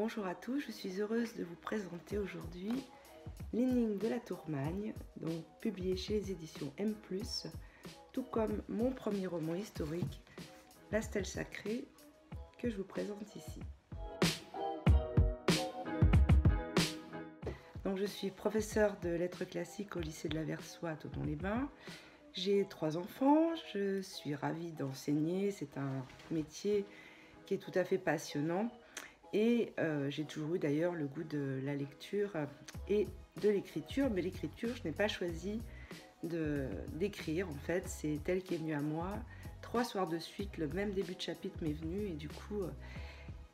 Bonjour à tous, je suis heureuse de vous présenter aujourd'hui l'énigme de la Tourmagne, donc publié chez les éditions M+, tout comme mon premier roman historique, La Stèle Sacrée, que je vous présente ici. Donc je suis professeure de lettres classiques au lycée de la Versoix à Thonon-les-Bains. J'ai 3 enfants, je suis ravie d'enseigner, c'est un métier qui est tout à fait passionnant. Et j'ai toujours eu d'ailleurs le goût de la lecture et de l'écriture, mais l'écriture, je n'ai pas choisi d'écrire, en fait, c'est tel qui est venu à moi. 3 soirs de suite, le même début de chapitre m'est venu et du coup,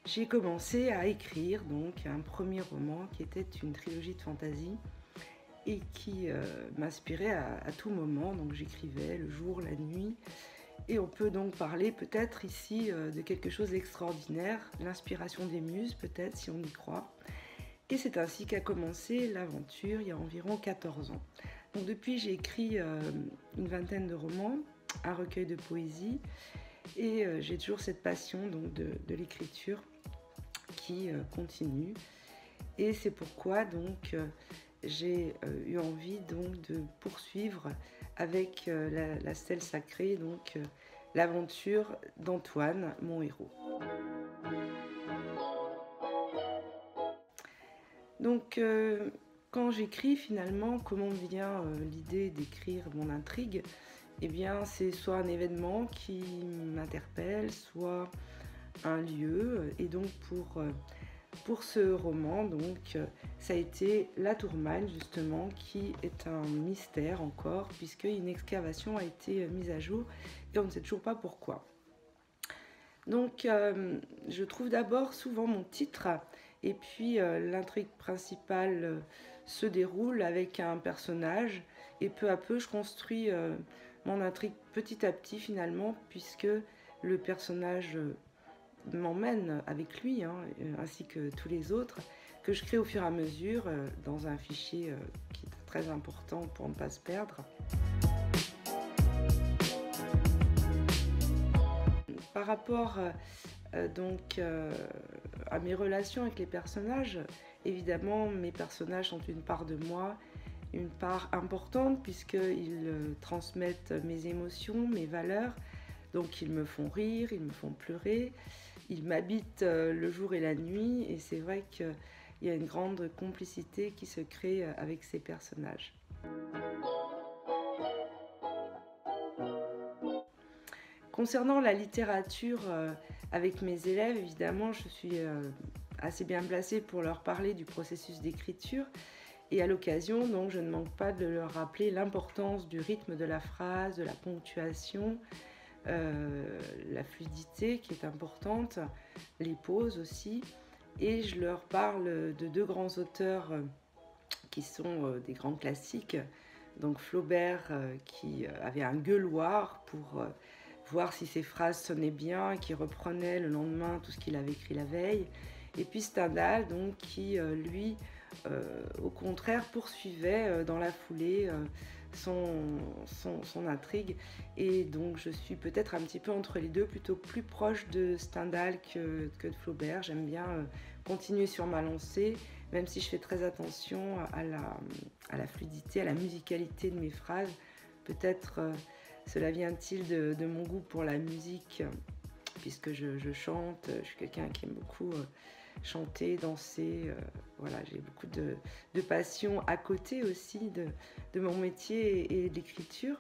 j'ai commencé à écrire donc un premier roman qui était une trilogie de fantaisie et qui m'inspirait à tout moment, donc j'écrivais le jour, la nuit. Et on peut donc parler peut-être ici de quelque chose d'extraordinaire, l'inspiration des muses peut-être si on y croit. Et c'est ainsi qu'a commencé l'aventure il y a environ 14 ans. Donc depuis j'ai écrit une vingtaine de romans, un recueil de poésie et j'ai toujours cette passion donc, de l'écriture qui continue. Et c'est pourquoi donc j'ai eu envie donc de poursuivre avec la Stèle Sacrée, donc l'aventure d'Antoine, mon héros. Donc quand j'écris finalement, comment vient l'idée d'écrire mon intrigue? Eh bien c'est soit un événement qui m'interpelle, soit un lieu, et donc pour ce roman, donc, ça a été la Tourmagne, justement, qui est un mystère encore, puisqu'une excavation a été mise à jour et on ne sait toujours pas pourquoi. Donc, je trouve d'abord souvent mon titre, et puis l'intrigue principale se déroule avec un personnage, et peu à peu, je construis mon intrigue petit à petit, finalement, puisque le personnage m'emmène avec lui, ainsi que tous les autres, que je crée au fur et à mesure dans un fichier qui est très important pour ne pas se perdre. Par rapport donc à mes relations avec les personnages, évidemment mes personnages sont une part de moi, une part importante puisqu'ils transmettent mes émotions, mes valeurs, donc ils me font rire, ils me font pleurer. Ils m'habitent le jour et la nuit et c'est vrai qu'il y a une grande complicité qui se crée avec ces personnages. Concernant la littérature avec mes élèves, évidemment, je suis assez bien placée pour leur parler du processus d'écriture et à l'occasion, donc, je ne manque pas de leur rappeler l'importance du rythme de la phrase, de la ponctuation, la fluidité qui est importante, les pauses aussi, et je leur parle de 2 grands auteurs qui sont des grands classiques, donc Flaubert qui avait un gueuloir pour voir si ses phrases sonnaient bien, qui reprenait le lendemain tout ce qu'il avait écrit la veille, et puis Stendhal donc qui lui au contraire poursuivait dans la foulée son intrigue, et donc je suis peut-être un petit peu entre les deux, plutôt plus proche de Stendhal que de Flaubert. J'aime bien continuer sur ma lancée, même si je fais très attention à la fluidité, à la musicalité de mes phrases. Peut-être cela vient-il de mon goût pour la musique, puisque je chante, je suis quelqu'un qui aime beaucoup chanter, danser, voilà, j'ai beaucoup de passion à côté aussi de mon métier et de l'écriture.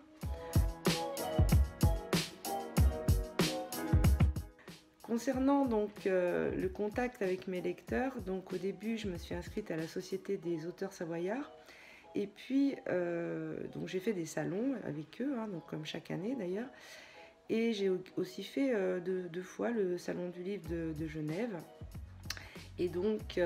Concernant donc le contact avec mes lecteurs, donc au début je me suis inscrite à la Société des auteurs savoyards et puis donc j'ai fait des salons avec eux, donc comme chaque année d'ailleurs, et j'ai aussi fait 2 fois le salon du livre de Genève. Et donc,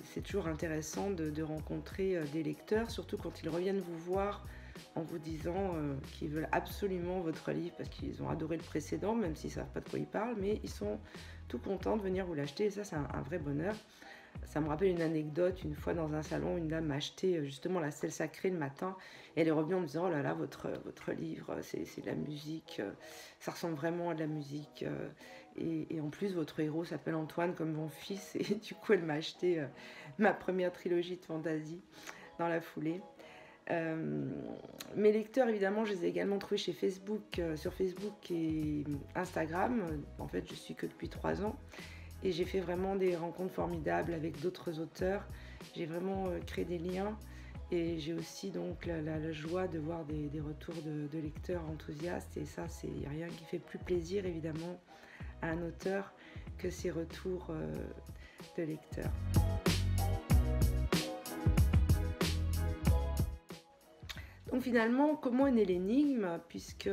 c'est toujours intéressant de rencontrer des lecteurs, surtout quand ils reviennent vous voir en vous disant qu'ils veulent absolument votre livre parce qu'ils ont adoré le précédent, même s'ils ne savent pas de quoi ils parlent, mais ils sont tout contents de venir vous l'acheter et ça, c'est un vrai bonheur. Ça me rappelle une anecdote. Une fois dans un salon, une dame m'a acheté justement la stèle sacrée le matin. Et elle est revenue en me disant: oh là là, votre livre, c'est de la musique. Ça ressemble vraiment à de la musique. Et en plus, votre héros s'appelle Antoine comme mon fils. Et du coup, elle m'a acheté ma première trilogie de fantasy dans la foulée. Mes lecteurs, évidemment, je les ai également trouvés chez Facebook, sur Facebook et Instagram. En fait, je suis que depuis 3 ans. Et j'ai fait vraiment des rencontres formidables avec d'autres auteurs. J'ai vraiment créé des liens. Et j'ai aussi donc la joie de voir des retours de lecteurs enthousiastes. Et ça, c'est rien qui fait plus plaisir, évidemment, à un auteur que ces retours de lecteurs. Donc finalement, comment est née l'énigme? Puisque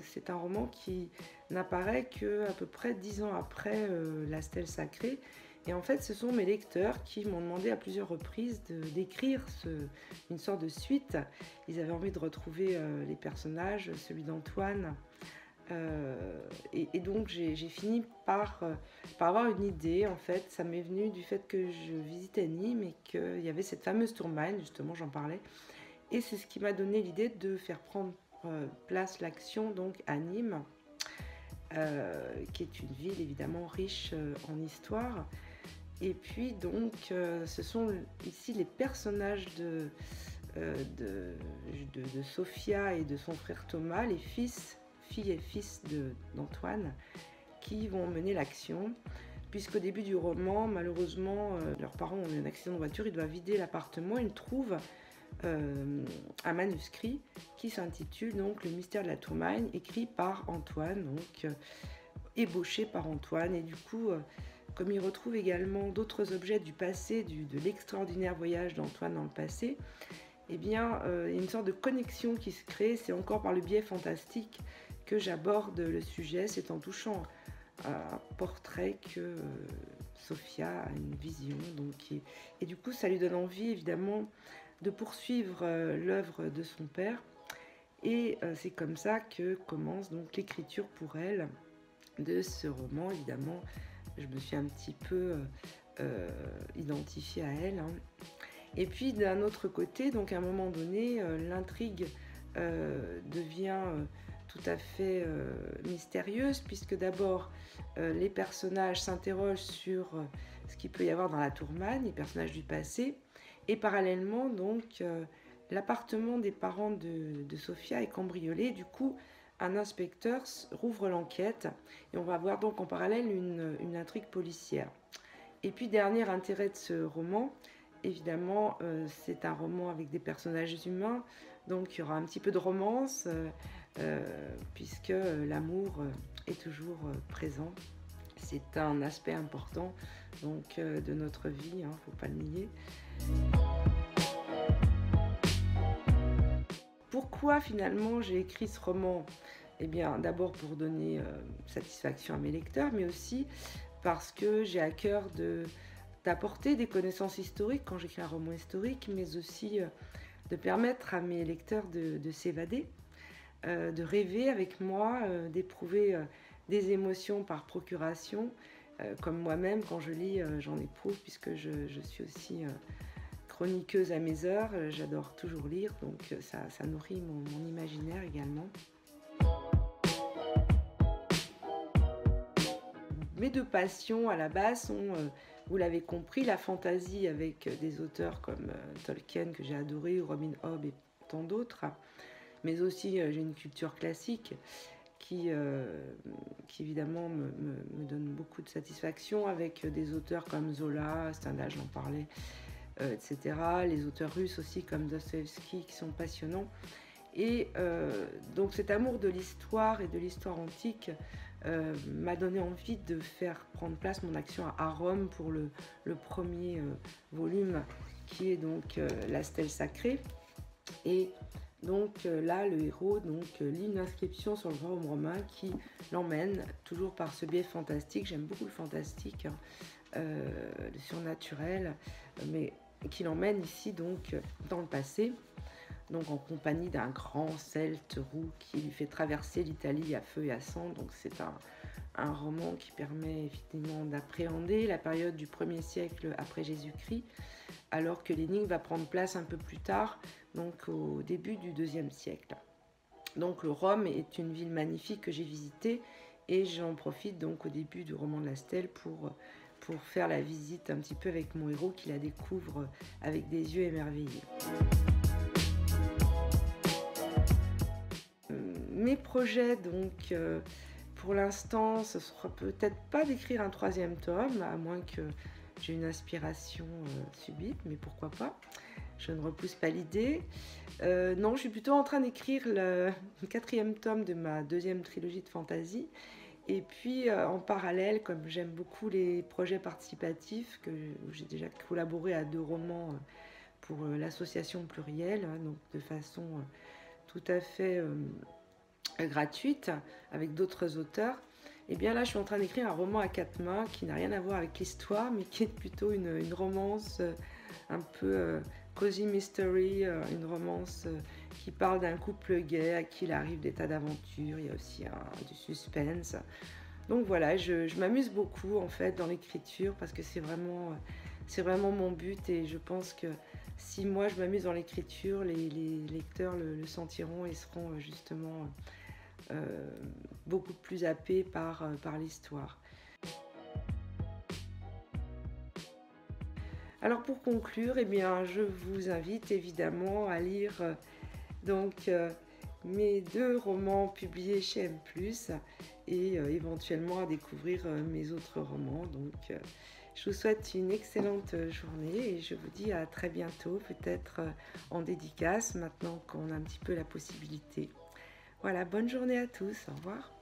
c'est un roman qui n'apparaît qu'à peu près 10 ans après La Stèle Sacrée. Et en fait, ce sont mes lecteurs qui m'ont demandé à plusieurs reprises d'écrire une sorte de suite. Ils avaient envie de retrouver les personnages, celui d'Antoine. Et donc j'ai fini par avoir une idée. En fait, ça m'est venu du fait que je visitais Nîmes et qu'il y avait cette fameuse tourmaline, justement, j'en parlais. Et c'est ce qui m'a donné l'idée de faire prendre place l'action donc à Nîmes, qui est une ville évidemment riche en histoire. Et puis donc ce sont ici les personnages de Sophia et de son frère Thomas, les filles et fils d'Antoine, qui vont mener l'action. Puisqu'au début du roman, malheureusement, leurs parents ont eu un accident de voiture, ils doivent vider l'appartement, ils trouvent un manuscrit qui s'intitule donc Le mystère de la tourmaline, écrit par Antoine, donc ébauché par Antoine. Et du coup, comme il retrouve également d'autres objets du passé, de l'extraordinaire voyage d'Antoine dans le passé, eh bien, il y a une sorte de connexion qui se crée. C'est encore par le biais fantastique que j'aborde le sujet. C'est en touchant un portrait que Sophia a une vision. Donc, et du coup, ça lui donne envie, évidemment, de poursuivre l'œuvre de son père. Et c'est comme ça que commence donc l'écriture pour elle de ce roman. Évidemment, je me suis un petit peu identifiée à elle. Et puis d'un autre côté, donc à un moment donné, l'intrigue devient tout à fait mystérieuse, puisque d'abord les personnages s'interrogent sur ce qu'il peut y avoir dans la tourmaline, les personnages du passé, et parallèlement donc l'appartement des parents de Sophia est cambriolé. Du coup, un inspecteur rouvre l'enquête et on va avoir donc en parallèle une intrigue policière. Et puis dernier intérêt de ce roman, évidemment, c'est un roman avec des personnages humains, donc il y aura un petit peu de romance, puisque l'amour est toujours présent. C'est un aspect important donc, de notre vie, il ne faut pas le nier. Pourquoi finalement j'ai écrit ce roman? Eh bien, d'abord pour donner satisfaction à mes lecteurs, mais aussi parce que j'ai à cœur d'apporter des connaissances historiques quand j'écris un roman historique, mais aussi de permettre à mes lecteurs de s'évader, de rêver avec moi, d'éprouver des émotions par procuration. Comme moi-même, quand je lis, j'en éprouve, puisque je suis aussi chroniqueuse à mes heures. J'adore toujours lire, donc ça nourrit mon imaginaire également. Mes deux passions à la base sont, vous l'avez compris, la fantaisie avec des auteurs comme Tolkien que j'ai adoré, ou Robin Hobb et tant d'autres, mais aussi j'ai une culture classique qui évidemment me donne beaucoup de satisfaction, avec des auteurs comme Zola, Stendhal, j'en parlais, etc. Les auteurs russes aussi comme Dostoïevski qui sont passionnants. Et donc cet amour de l'histoire et de l'histoire antique m'a donné envie de faire prendre place mon action à Rome pour le premier volume, qui est donc La Stèle Sacrée. Et donc là, le héros lit une inscription sur le royaume romain qui l'emmène, toujours par ce biais fantastique. J'aime beaucoup le fantastique, le surnaturel, mais qui l'emmène ici donc dans le passé. donc en compagnie d'un grand celte roux qui lui fait traverser l'Italie à feu et à sang. Donc c'est un roman qui permet effectivement d'appréhender la période du 1er siècle après Jésus-Christ, alors que l'énigme va prendre place un peu plus tard, donc au début du 2e siècle. Donc le Rome est une ville magnifique que j'ai visitée, et j'en profite donc au début du roman de la Stèle pour faire la visite un petit peu avec mon héros qui la découvre avec des yeux émerveillés. Mes projets donc pour l'instant ce sera peut-être pas d'écrire un 3e tome, à moins que j'ai une aspiration subite, mais pourquoi pas, je ne repousse pas l'idée. Non, je suis plutôt en train d'écrire le 4e tome de ma 2e trilogie de fantasy. Et puis en parallèle, comme j'aime beaucoup les projets participatifs, où j'ai déjà collaboré à 2 romans pour l'association Pluriel, donc de façon tout à fait gratuite, avec d'autres auteurs, et bien là je suis en train d'écrire un roman à 4 mains qui n'a rien à voir avec l'histoire, mais qui est plutôt une romance un peu cozy mystery, une romance qui parle d'un couple gay à qui il arrive des tas d'aventures. Il y a aussi du suspense. Donc voilà, je m'amuse beaucoup en fait dans l'écriture, parce que c'est vraiment mon but, et je pense que si moi je m'amuse dans l'écriture, les lecteurs le sentiront et seront justement beaucoup plus happés par l'histoire. Alors pour conclure, eh bien, je vous invite évidemment à lire mes 2 romans publiés chez M+, et éventuellement à découvrir mes autres romans. Donc je vous souhaite une excellente journée et je vous dis à très bientôt, peut-être en dédicace maintenant qu'on a un petit peu la possibilité. Voilà, bonne journée à tous, au revoir.